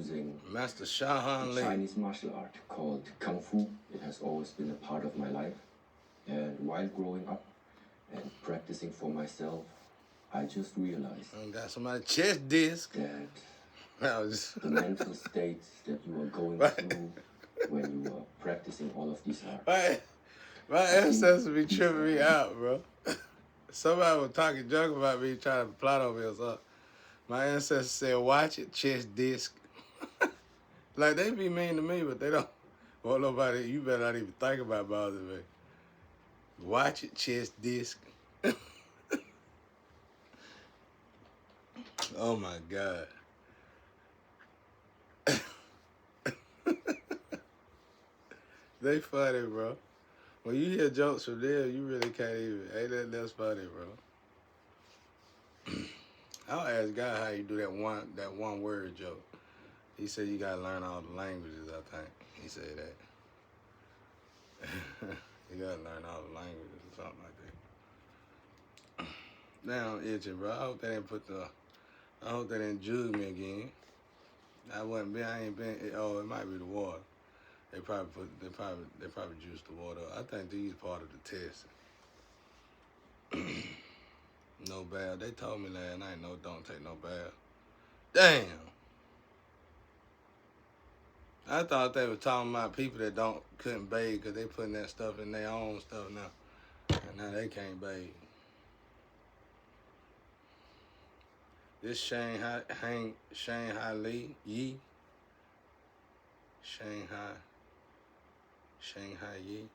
using Master Shahan a Lee. Chinese martial art called Kung Fu. It has always been a part of my life. And while growing up and practicing for myself, I just realized I got somebody chest disc. that the mental states that you are going through when you are practicing all of these arts. My ancestors be tripping me out, bro. Somebody was talking junk about me trying to plot on me or something. My ancestors said, watch it, chest disc. Like, they be mean to me, but they don't want nobody. You better not even think about bothering me. Watch it, chest disc. Oh, my God. They funny, bro. When you hear jokes from them, you really can't even. Ain't that's funny, bro. I'll ask God how you do that one word joke. He said you gotta learn all the languages, I think. He said that. You gotta learn all the languages or something like that. Now I'm itching, bro. I hope they didn't jug me again. I ain't been, it might be the water. They probably juiced the water up. I think these part of the testing. No bath. They told me last night, no, don't take no bath. Damn. I thought they were talking about people that couldn't bathe because they putting that stuff in their own stuff now. And now they can't bathe. This Shanghai Lee Yi. Shanghai Yi.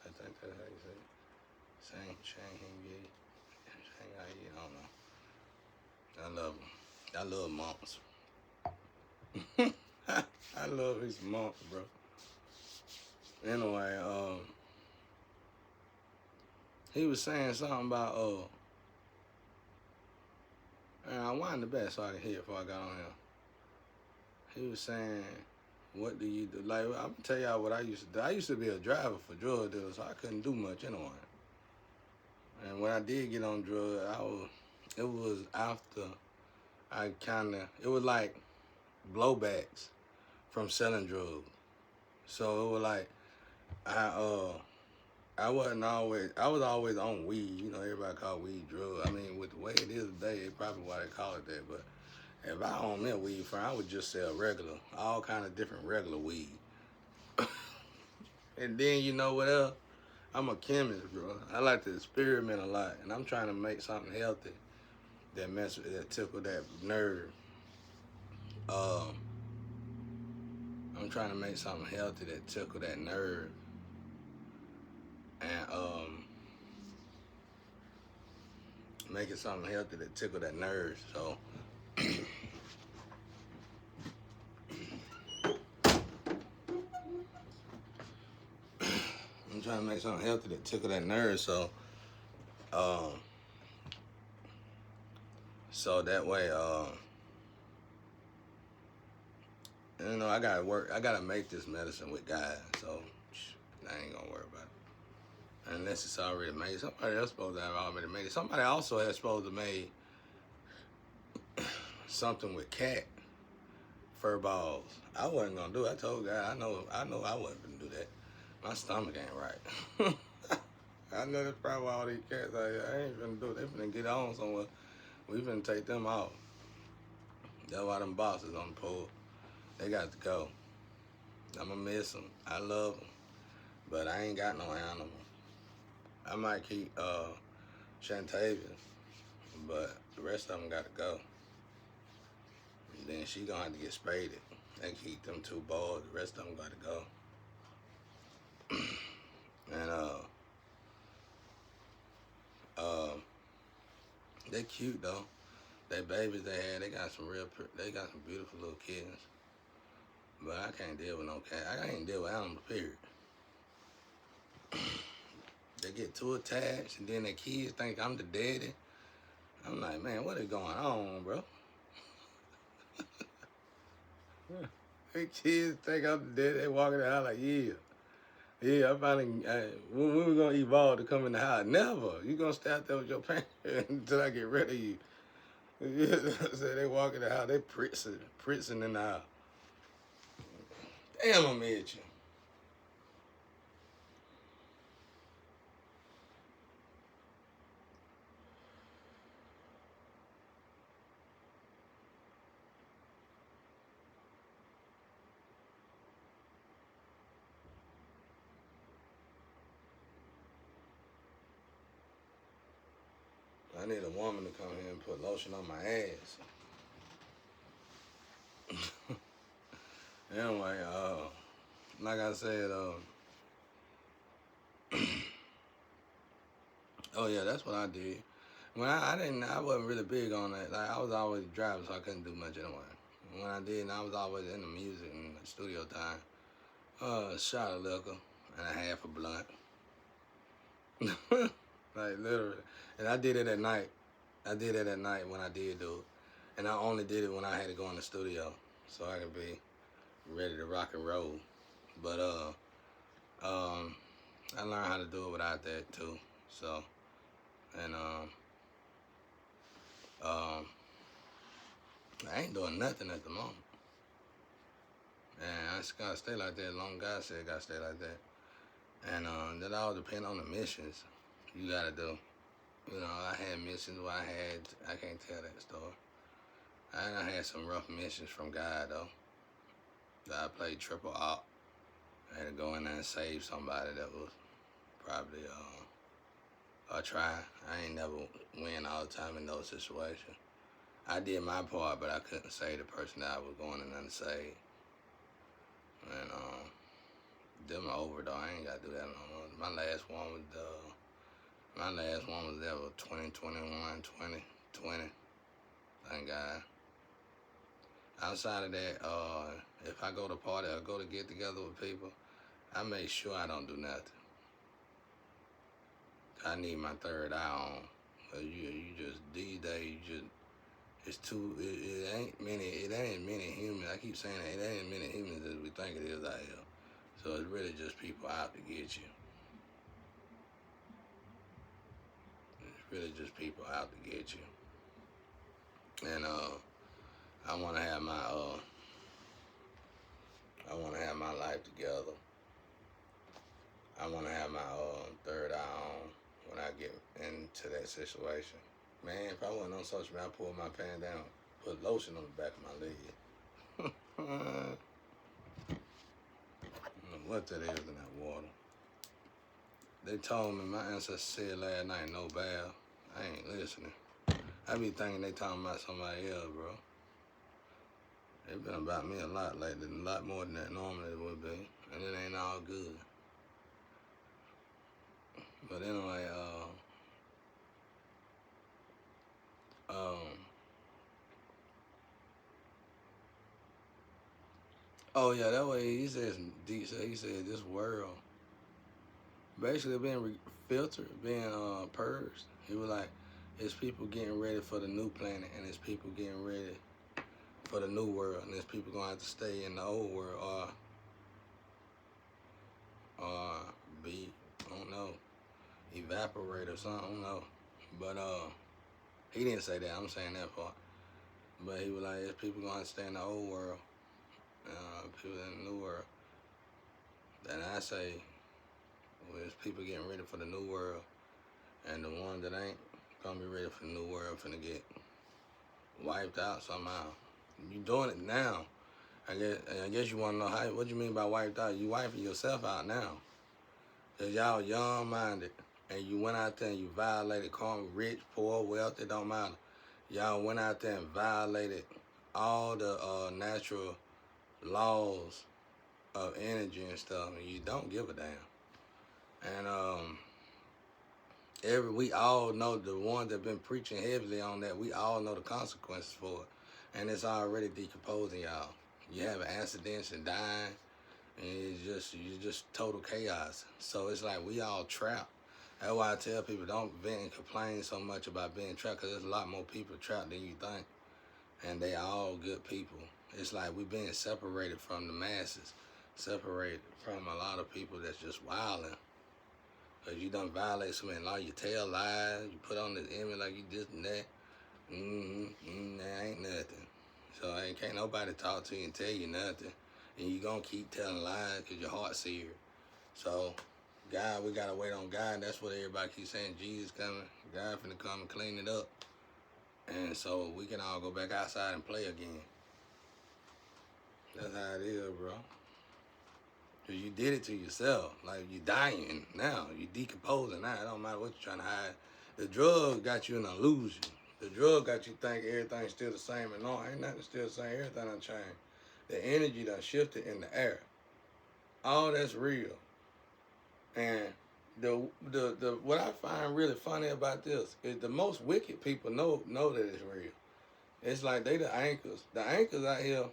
I think that's how you say it. Shanghai Yi. Shanghai Yi. I don't know. I love them. I love monks. I love these monks, bro. Anyway, he was saying something about and I wind the back so I can hear it before I got on here. He was saying, what do you do? Like, I'm gonna tell y'all what I used to do. I used to be a driver for drug dealers, so I couldn't do much anyway. And when I did get on drugs, it was after it was like blowbacks from selling drugs. So it was like, I was always on weed. You know, everybody call weed drug. I mean, with the way it is today, it's probably why they call it that. But if I owned me a weed firm, I would just sell all kind of different regular weed. And then you know what else? I'm a chemist, bro. I like to experiment a lot, and I'm trying to make something healthy that tickle that nerve. I'm trying to make something healthy that tickle that nerve, and making something healthy that tickle that nerve. So. I'm trying to make something healthy that tickle that nerve, so that way, you know, I gotta make this medicine with God, so I ain't gonna worry about it. Unless it's already made. Somebody else supposed to have already made it. Somebody also has supposed to make something with cat fur balls. I wasn't gonna do it. I told God, I know I wasn't gonna do that. My stomach ain't right. I know that's probably why all these cats out here, I ain't finna do it. They finna get on somewhere. We finna take them out. That's why them bosses on the pole. They got to go. I'ma miss them. I love them. But I ain't got no animal. I might keep Shantavian, but the rest of them got to go. And then she gonna have to get spaded. They keep them two boys. The rest of them got to go. And they cute though. They babies they got some beautiful little kittens. But I can't deal with no cat. I can't deal with animals, period. They get too attached, and then their kids think I'm the daddy. I'm like, man, what is going on, bro? Their kids think I'm the daddy. They walk in the house like, yeah, I finally, when we gonna evolve to come in the house? Never. You gonna stay out there with your parents until I get rid of you. So they walk in the house, they pritzing in the house. Damn, I'm itching. I need a woman to come here and put lotion on my ass. Anyway, like I said, oh yeah, that's what I did. When I wasn't really big on that. Like I was always driving, so I couldn't do much anyway. When I did, I was always in the music and the studio time. A shot of liquor and a half a blunt. Like literally. And I did it at night. I did it at night when I did do it. And I only did it when I had to go in the studio. So I could be ready to rock and roll. But I learned how to do it without that too. So and I ain't doing nothing at the moment. And I just gotta stay like that. Long God said gotta stay like that. And that all depend on the missions you gotta do. You know, I had missions where I can't tell that story. I had some rough missions from God though. That I played triple op. I had to go in there and save somebody that was probably a try. I ain't never win all the time in those situations. I did my part, but I couldn't save the person that I was going in there to save. And them are over though. I ain't gotta do that no more. My last one was ever 2021, 2020. Thank God. Outside of that, if I go to party or go to get together with people, I make sure I don't do nothing. I need my third eye on. You just these days, it's too. It ain't many humans. I keep saying that it ain't many humans as we think it is out here. So it's really just people out to get you. It's really just people out to get you. And I want to have my life together. I want to have my third eye on when I get into that situation. Man, if I wasn't on social media, I'd pull my pants down, put lotion on the back of my leg. I don't know what that is in that water. They told me, my ancestors said last night, no bath. I ain't listening. I be thinking they talking about somebody else, bro. They been about me a lot lately, a lot more than that normally it would be. And it ain't all good. But anyway, oh yeah, that way he said some deep shit. He said this world basically being filtered, being purged. He was like, it's people getting ready for the new planet, and it's people getting ready for the new world, and it's people gonna have to stay in the old world or be, I don't know, evaporate or something. I don't know. But he didn't say that. I'm saying that part. But he was like, it's people gonna have to stay in the old world, people in the new world. Then I say, well, it's people getting ready for the new world, and the ones that ain't gonna be ready for the new world finna get wiped out somehow. You doing it now. I guess you wanna know what you mean by wiped out. You wiping yourself out now. Cause y'all young-minded, and you went out there and you violated karma, rich, poor, wealth, it don't matter. Y'all went out there and violated all the natural laws of energy and stuff, and you don't give a damn. And we all know, the ones that been preaching heavily on that, we all know the consequences for it, and it's already decomposing y'all. You have accidents and dying, and it's just total chaos. So it's like we all trapped. That's why I tell people, don't vent and complain so much about being trapped, because there's a lot more people trapped than you think, and they all good people. It's like we're being separated from the masses, separated from a lot of people that's just wilding. Cause you done violate so many laws, you tell lies, you put on this image like you this and that. That ain't nothing. So can't nobody talk to you and tell you nothing. And you're going to keep telling lies because your heart's seared. So, God, we got to wait on God. That's what everybody keeps saying. Jesus coming. God finna come and clean it up. And so we can all go back outside and play again. That's how it is, bro. Because you did it to yourself. Like, you dying now. You decomposing now. It don't matter what you're trying to hide. The drug got you in an illusion. The drug got you think everything's still the same. And no, ain't nothing still the same. Everything done changed. The energy done shifted in the air. All that's real. And the what I find really funny about this is the most wicked people know that it's real. It's like they the anchors. The anchors out here,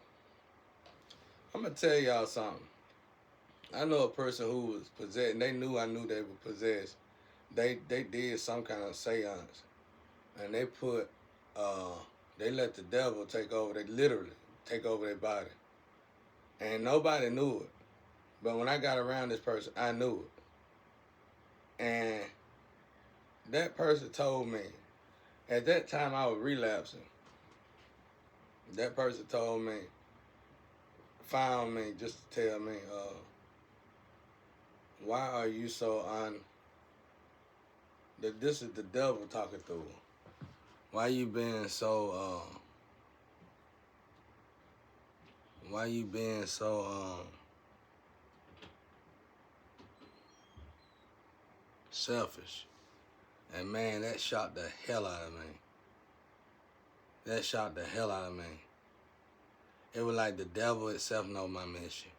I'm going to tell y'all something. I know a person who was possessed, and they knew I knew they were possessed. They did some kind of seance. And they put, they let the devil take over. They literally take over their body. And nobody knew it. But when I got around this person, I knew it. And that person told me, at that time I was relapsing. That person told me, found me just to tell me, why are you so that this is the devil talking through her. Why you being so, selfish? And man, that shocked the hell out of me. That shocked the hell out of me. It was like the devil itself know my mission.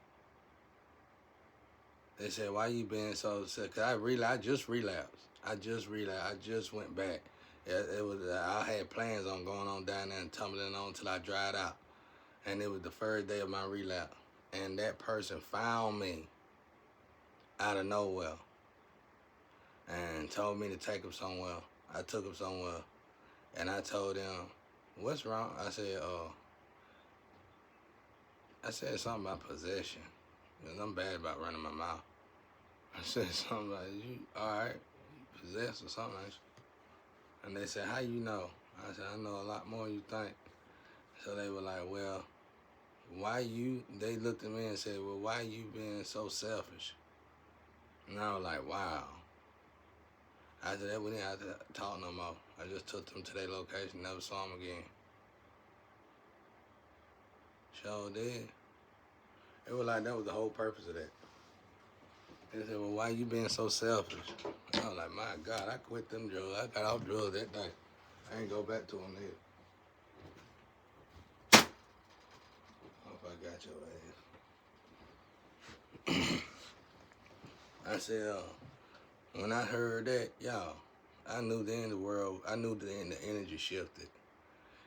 They said, why you being so sick? Cause I just relapsed. I just went back. It was I had plans on going on down there and tumbling on till I dried out. And it was the first day of my relapse. And that person found me out of nowhere and told me to take him somewhere. I took him somewhere. And I told them, what's wrong? I said something about possession. Because I'm bad about running my mouth. I said something like, you all right? You possessed or something like that. And they said, how you know? I said, I know a lot more than you think. So they were like, well, they looked at me and said, well, why you being so selfish? And I was like, wow. After that, we didn't have to talk no more. I just took them to their location, never saw them again. Sure did. It was like that was the whole purpose of that. They said, well, why you being so selfish? I was like, my God, I quit them drugs. I got off drugs that day. I ain't go back to them either. Hope I got your ass. I said, when I heard that, y'all, I knew then the energy shifted.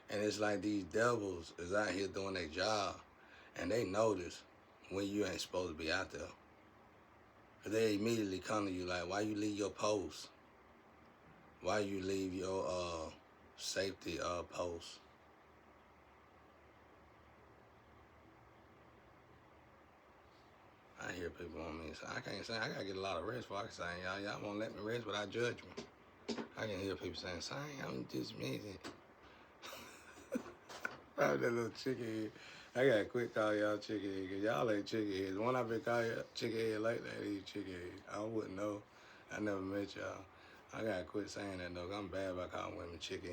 And it's like these devils is out here doing their job, and they notice when you ain't supposed to be out there. They immediately come to you like, why you leave your post? Why you leave your safety post? I hear people on me say, I can't sing. I gotta get a lot of rest before I can sing. Y'all won't let me rest without judgment. I can hear people saying, sing, I'm just music. Probably that little chicken head. I gotta quit calling y'all chicken head, because y'all ain't chicken heads. The one I've been calling chicken head lately, these chicken heads. I wouldn't know. I never met y'all. I gotta quit saying that though. I'm bad about calling women chicken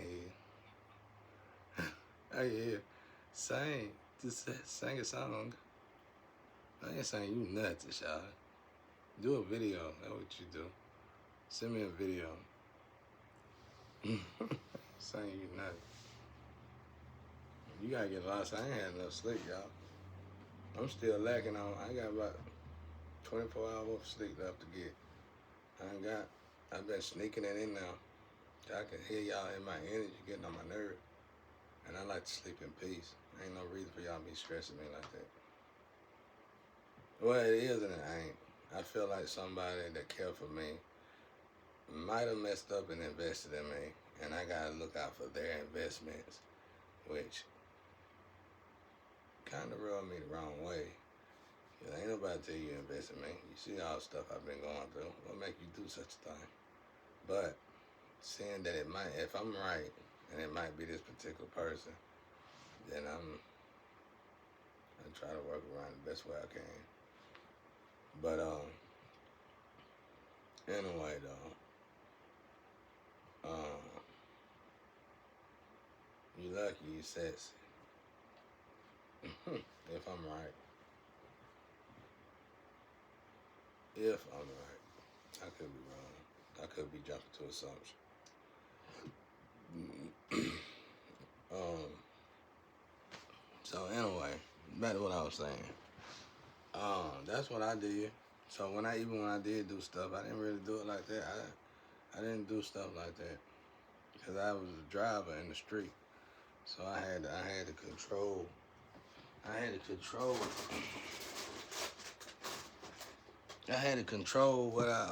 head. I hear, sing. Just sing a song. I ain't saying you nuts, y'all. Do a video. That's what you do. Send me a video. Saying you nuts. You gotta get a lot of sleep. I ain't had enough sleep, y'all. I'm still lacking on. I got about 24 hours of sleep left to get. I've been sneaking it in now. I can hear y'all in my energy getting on my nerve. And I like to sleep in peace. Ain't no reason for y'all to be stressing me like that. Well, it is and it ain't. I feel like somebody that cared for me might have messed up and invested in me. And I gotta look out for their investments, which kind of rubbed me the wrong way. Cause ain't nobody tell you invest in me. You see all the stuff I've been going through. What make you do such a thing? But seeing that it might, if I'm right, and it might be this particular person, then I try to work around it the best way I can. But anyway though, you lucky you sexy. If I'm right. If I'm right. I could be wrong. I could be jumping to assumption. So anyway, back to what I was saying. That's what I did. So when I did do stuff, I didn't really do it like that. I didn't do stuff like that because I was a driver in the street. So I had to control. I had to control what I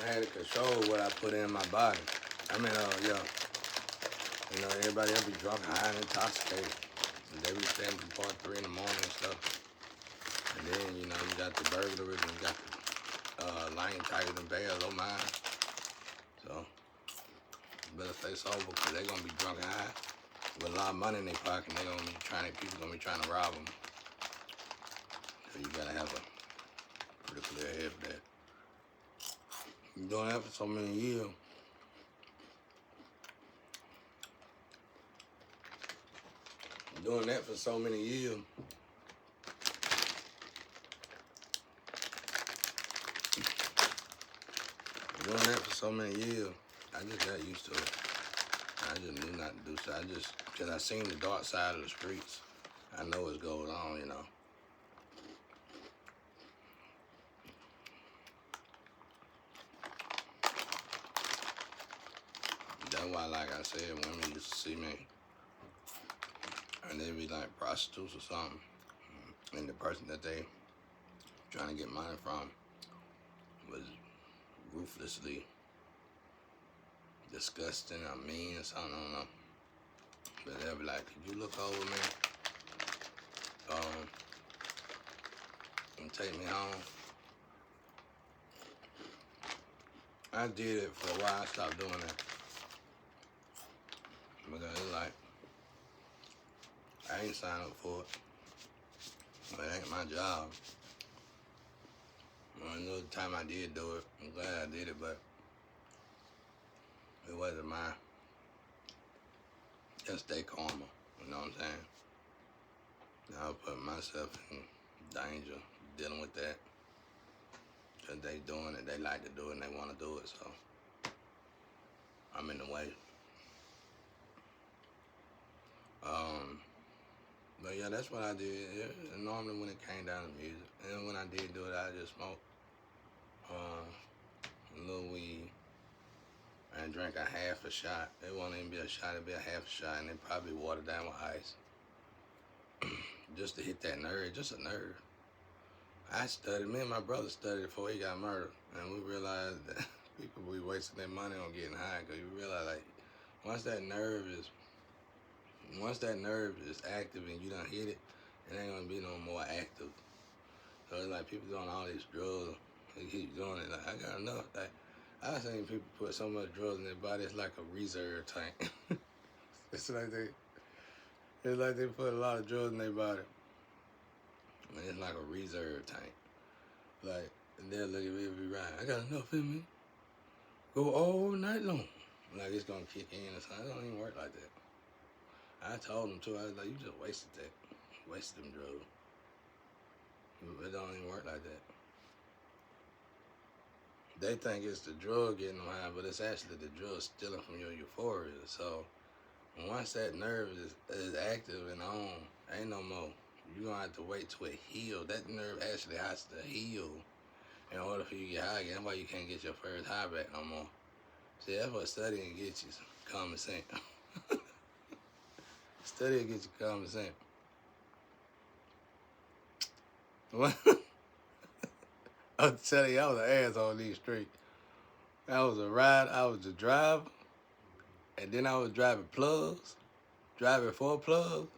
had to control what I put in my body. I mean, yeah. You know, everybody else be drunk, high, and intoxicated. And they be staying before 3 in the morning and stuff. And then, you know, you got the burglaries and you got the lying tigers and bears, oh my. So, you better stay sober because they're going to be drunk and high with a lot of money in their pocket. And people going to be trying to rob them. So you got to have a pretty clear head for that. You're doing that for so many years. Doing that for so many years. Doing that for so many years, I just got used to it. I just knew not to do so. Because I seen the dark side of the streets. I know what's going on, you know. That's why, like I said, women used to see me and they'd be like prostitutes or something. And the person that they trying to get money from was ruthlessly disgusting or mean or something, I don't know. But they'll be like, could you look over me and take me home? I did it for a while. I stopped doing that. Because it's like, I ain't signed up for it. It ain't my job. I know the time I did do it, I'm glad I did it, but it wasn't my just-day karma, you know what I'm saying? I was putting myself in danger dealing with that. Because they doing it, they like to do it, and they want to do it, so I'm in the way. But yeah, that's what I did. Normally when it came down to music, and when I did do it, I just smoked a little weed and drank a half a shot. It won't even be a shot, it'd be a half a shot, and then probably watered down with ice. Just to hit that nerve, just a nerve. Me and my brother studied before he got murdered, and we realized that people be wasting their money on getting high, because you realize, like, once that nerve is active and you done hit it, it ain't gonna be no more active. So it's like people doing all these drugs, they keep doing it. Like, I got enough. Like, I've seen people put so much drugs in their body, it's like a reserve tank. It's like they put a lot of drugs in their body. And it's like a reserve tank. Like, and they'll look at me and be right, I got enough in me. Go all night long. Like it's gonna kick in or something. It don't even work like that. I told them too, I was like, you just wasted that. Wasted them drugs. It don't even work like that. They think it's the drug getting them high, but it's actually the drug stealing from your euphoria. So once that nerve is active and on, ain't no more. You're gonna have to wait till it heals. That nerve actually has to heal in order for you to get high again. That's why you can't get your first high back no more. See, that's what studying gets you, common sense. Studying gets you common sense. What? I'm telling you, I was an ass on these streets. I was a driver, and then I was driving plugs, driving 4 plugs,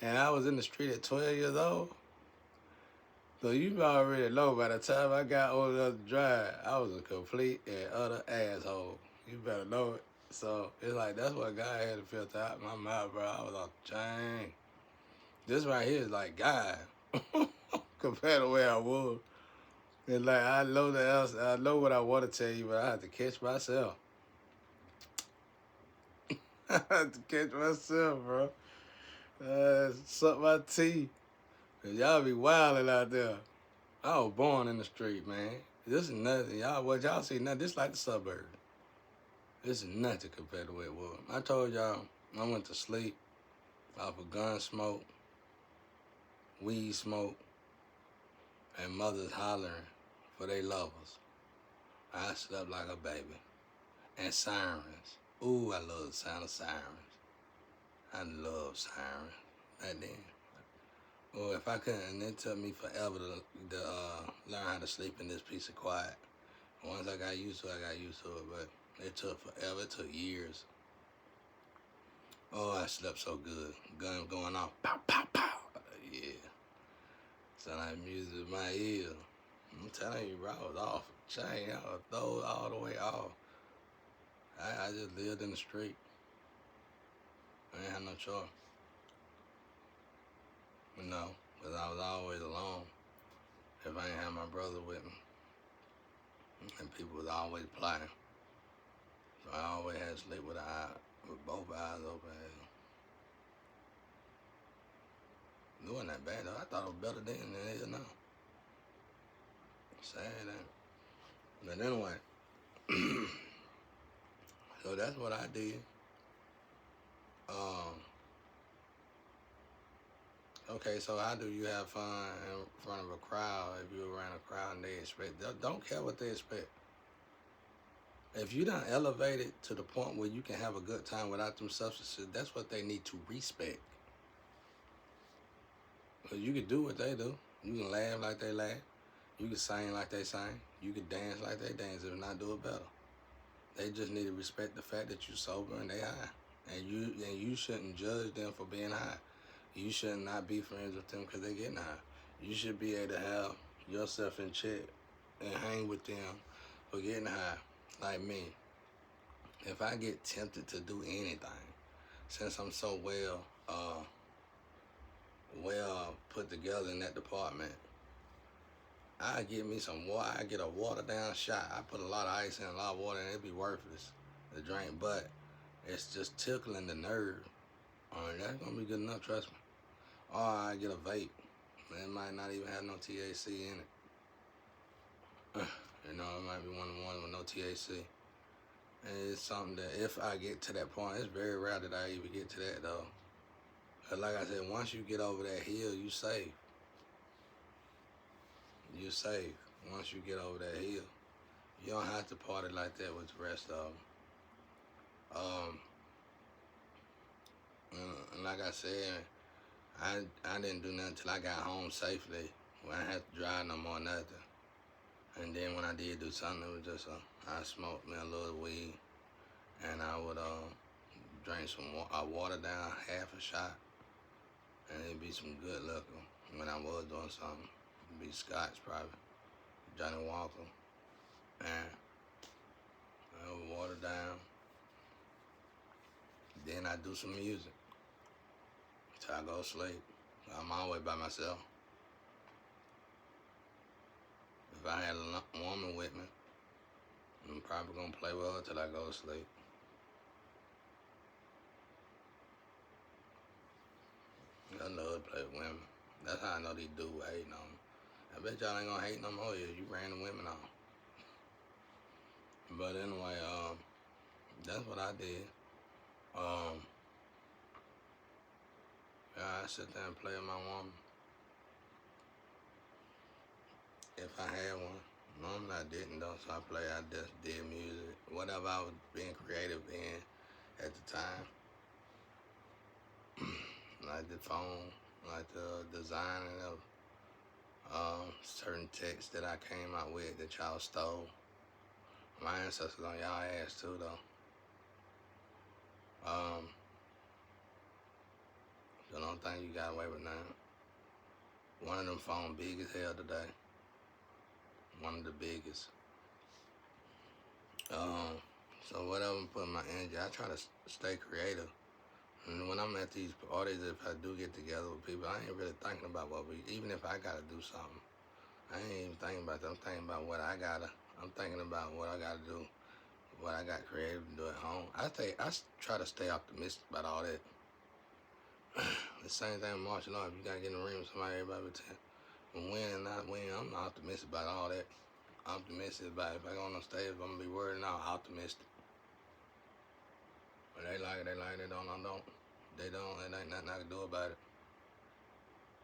and I was in the street at 12 years old. So you already know by the time I got old enough to drive, I was a complete and utter asshole. You better know it. So it's like that's what God had to filter out my mouth, bro. I was off the chain. This right here is like God compared to where I was. It's like I know what I want to tell you, but I have to catch myself. I have to catch myself, bro. Suck my teeth. Cause y'all be wilding out there. I was born in the street, man. This is nothing. What y'all see nothing. This like the suburbs. This is nothing compared to where it was. I told y'all I went to sleep off of gun smoke, weed smoke, and mothers hollering for their lovers. I slept like a baby. And sirens. Ooh, I love the sound of sirens. I love sirens. Back then. Oh, if I couldn't, and it took me forever to learn how to sleep in this piece of quiet. Once I got used to it, but it took forever. It took years. Oh, I slept so good. Guns going off. Pow, pow, pow. Yeah. Sound like music in my ear. I'm telling you, bro, I was off. Chain, I was thrown all the way off. I just lived in the street. I ain't had no choice. But no, because I was always alone. If I ain't had my brother with me. And people was always plotting. So I always had to sleep with both eyes open. It wasn't that bad though. I thought it was better then than it is now. Sad that. But anyway, so that's what I did. Okay, so how do you have fun in front of a crowd if you're around a crowd and they expect? Don't care what they expect. If you done elevated to the point where you can have a good time without them substances, that's what they need to respect. Because you can do what they do. You can laugh like they laugh. You can sing like they sing. You can dance like they dance, if not do it better. They just need to respect the fact that you're sober and they high. And you shouldn't judge them for being high. You should not be friends with them because they're getting high. You should be able to have yourself in check and hang with them for getting high, like me. If I get tempted to do anything, since I'm so well put together in that department, I get me some water. I get a watered down shot. I put a lot of ice in, a lot of water, and it'd be worthless to drink. But it's just tickling the nerve. That's gonna be good enough, trust me. Or I get a vape. It might not even have no THC in it. It might be one of the ones with no THC. And it's something that if I get to that point, it's very rare that I even get to that though. But like I said, once you get over that hill, you safe. You're safe. Once you get over that hill, you don't have to party like that with the rest of them. And like I said, I didn't do nothing till I got home safely. When I had to drive no more nothing. And then when I did do something, it was just I smoked me a little weed, and I would drink I water down half a shot, and it'd be some good liquor when I was doing something. It'd be Scotch probably, Johnny Walker, and I would water down. Then I do some music till I go to sleep. I'm always by myself. If I had a woman with me, I'm probably gonna play with her till I go to sleep. I love to play with women. That's how I know these dudes hating on me. I bet y'all ain't gonna hate no more if you ran the women off. But anyway, that's what I did. I sit there and play with my woman. If I had one. Normally I didn't though, so I just did music. Whatever I was being creative in at the time. Like the phone, like the designing of certain texts that I came out with that y'all stole. My ancestors on y'all ass too though. So don't think you got away with nothing. One of them phone big as hell today. One of the biggest. So whatever I'm putting my energy, I try to stay creative. And when I'm at these parties, if I do get together with people, I ain't really thinking about even if I gotta do something, I ain't even thinking about that. I'm thinking about I'm thinking about what I gotta do, what I got creative to do at home. I try to stay optimistic about all that. The same thing with martial arts. You gotta get in the ring with somebody, everybody would tell. When win and not win, I'm not optimistic about all that. I'm optimistic about if I go on the stage, if I'm gonna be worried or not, optimistic. When they like it, they like it. They don't, I don't. They don't, it ain't nothing I can do about it.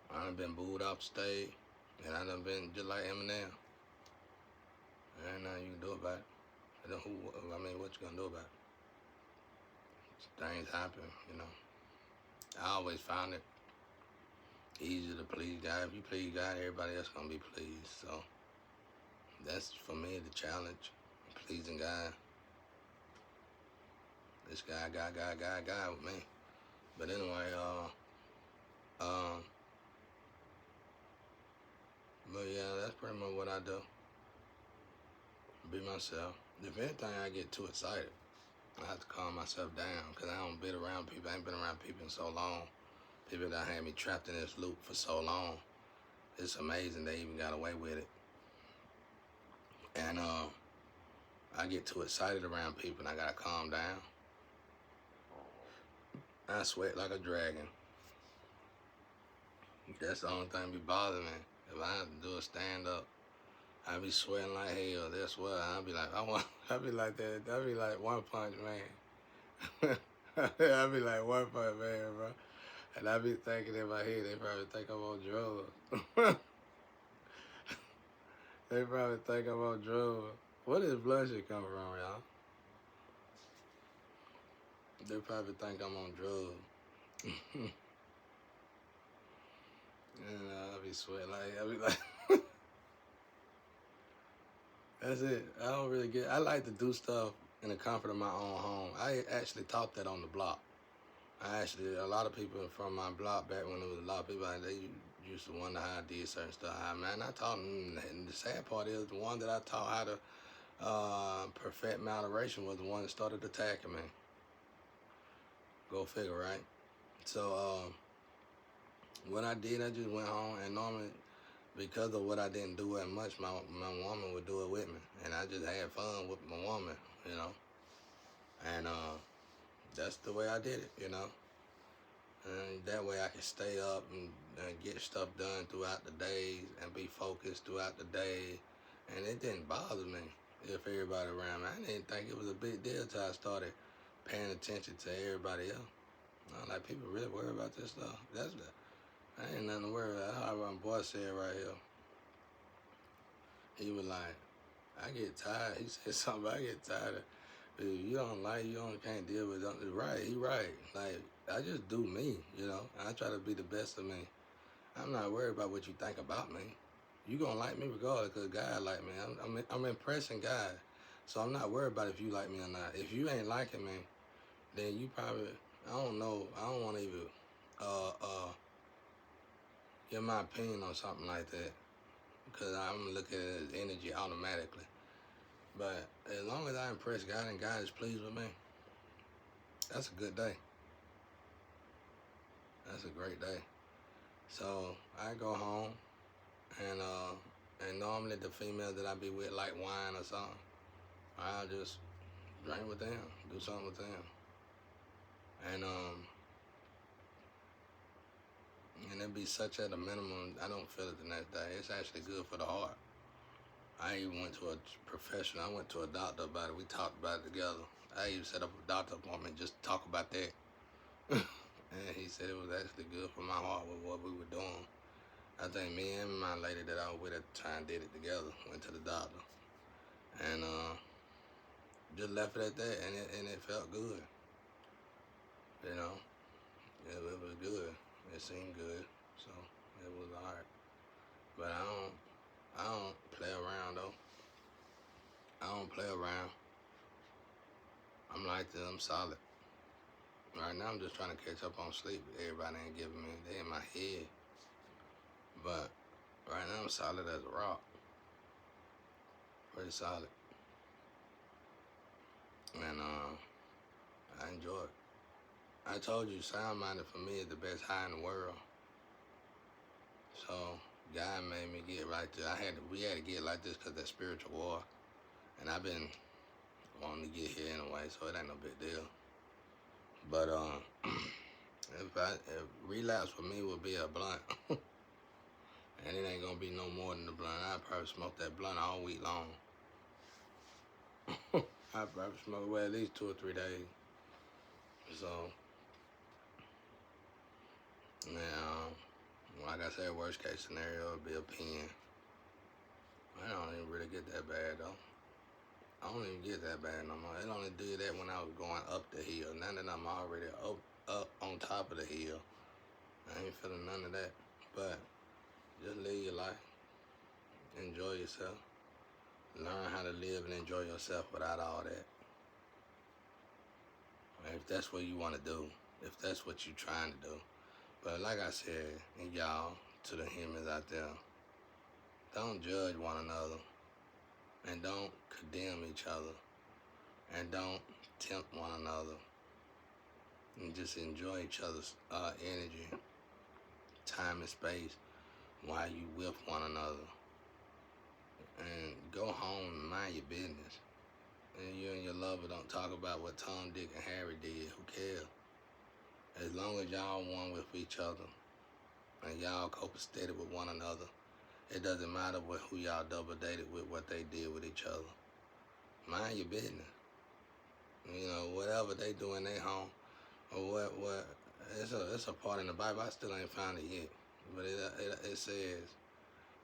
I done been booed off the stage, and I done been just like Eminem. There ain't nothing you can do about it. What you gonna do about it? Things happen, you know. I always found it easier to please God. If you please God, everybody else gonna be pleased. So that's for me the challenge, pleasing God. This guy with me. But anyway, but yeah, that's pretty much what I do. Be myself. If anything, I get too excited. I have to calm myself down because I don't been around people. I ain't been around people in so long. People that had me trapped in this loop for so long. It's amazing they even got away with it. And I get too excited around people and I gotta calm down. I sweat like a dragon. That's the only thing be bothering me. If I have to do a stand up, I be sweating like hell. That's what I be like. I be like that. I be like One Punch Man. I be like One Punch Man, bro. And I be thinking in my head, they probably think I'm on drugs. They probably think I'm on drugs. Where does blood shit come from, y'all? They probably think I'm on drugs. And I be sweating like, I be like, that's it. I like to do stuff in the comfort of my own home. I actually taught that on the block. A lot of people from my block back when there was a lot of people, they used to wonder how I did certain stuff. Man, I taught them, and the sad part is the one that I taught how to perfect moderation was the one that started attacking me. Go figure, right? So what I did, I just went home, and normally, because of what I didn't do that much, my woman would do it with me, and I just had fun with my woman, you know. And that's the way I did it, you know. And that way I can stay up and get stuff done throughout the days and be focused throughout the day. And it didn't bother me if everybody around me. I didn't think it was a big deal till I started paying attention to everybody else. Like, people really worry about this stuff. I ain't nothing to worry about. That's how my boy said right here. He was like, I get tired. He said something about I get tired of, you can't deal with it. Right, he right. Like, I just do me, you know. I try to be the best of me. I'm not worried about what you think about me. You gonna like me regardless, because God like me. I'm impressing God. So I'm not worried about if you like me or not. If you ain't liking me, then you probably, I don't know, I don't want to even give my opinion on something like that, because I'm looking at it as energy automatically. But as long as I impress God and God is pleased with me, that's a good day. That's a great day. So I go home, and normally the female that I be with like wine or something. I'll just drink with them, do something with them, and it be such at a minimum. I don't feel it the next day. It's actually good for the heart. I even went to a professional. I went to a doctor about it. We talked about it together. I even set up a doctor appointment just to talk about that. And he said it was actually good for my heart with what we were doing. I think me and my lady that I was with at the time did it together. Went to the doctor, and just left it at that, and it felt good. You know, it was good. It seemed good, so it was alright. But I don't play around though. I don't play around. I'm like this. I'm solid. Right now, I'm just trying to catch up on sleep. Everybody ain't giving me. They in my head. But right now, I'm solid as a rock. Pretty solid. And I enjoy it. I told you, sound-minded for me is the best high in the world. So God made me get right there. We had to get like this because that spiritual war. And I've been wanting to get here anyway, so it ain't no big deal. But if relapse for me would be a blunt. And it ain't gonna be no more than the blunt. I'd probably smoke that blunt all week long. I'd probably smoke away at least 2 or 3 days. So, now, like I said, worst case scenario would be a pen. I don't even really get that bad though. I don't even get that bad no more. It only did that when I was going up the hill. Now that I'm already up on top of the hill, I ain't feeling none of that. But just live your life. Enjoy yourself. Learn how to live and enjoy yourself without all that. If that's what you want to do, if that's what you're trying to do. But like I said, and y'all, to the humans out there, don't judge one another, and don't condemn each other, and don't tempt one another, and just enjoy each other's energy, time and space while you with one another. And go home and mind your business. And you and your lover don't talk about what Tom, Dick, and Harry did. Who cares? As long as y'all one with each other and y'all copacetic with one another, it doesn't matter who y'all double dated with, what they did with each other. Mind your business. You know, whatever they do in their home, or what it's a part in the Bible. I still ain't found it yet, but it says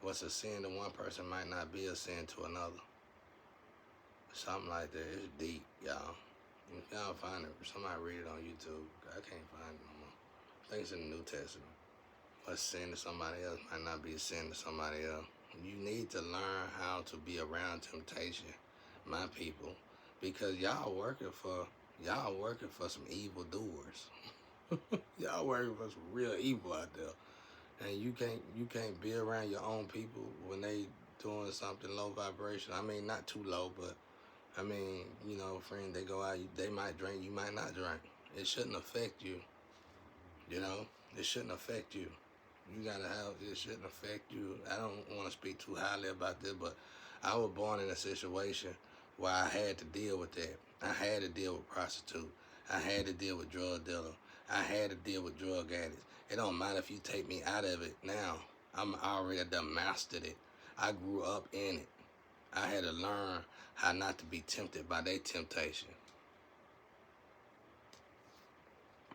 what's a sin to one person might not be a sin to another. Something like that. It's deep, y'all. If y'all find it, somebody read it on YouTube. I can't find it no more. I think it's in the New Testament. What's sin to somebody else might not be a sin to somebody else. You need to learn how to be around temptation, my people, because y'all working for some evil doers. Y'all working for some real evil out there, and you can't be around your own people when they doing something low vibration. I mean, not too low, but I mean, you know, friend, they go out, they might drink, you might not drink. It shouldn't affect you. You know, it shouldn't affect you. It shouldn't affect you. I don't want to speak too highly about this, but I was born in a situation where I had to deal with that. I had to deal with prostitute. I had to deal with drug dealer. I had to deal with drug addicts. It don't matter if you take me out of it now. I'm already done mastered it. I grew up in it. I had to learn how not to be tempted by their temptation.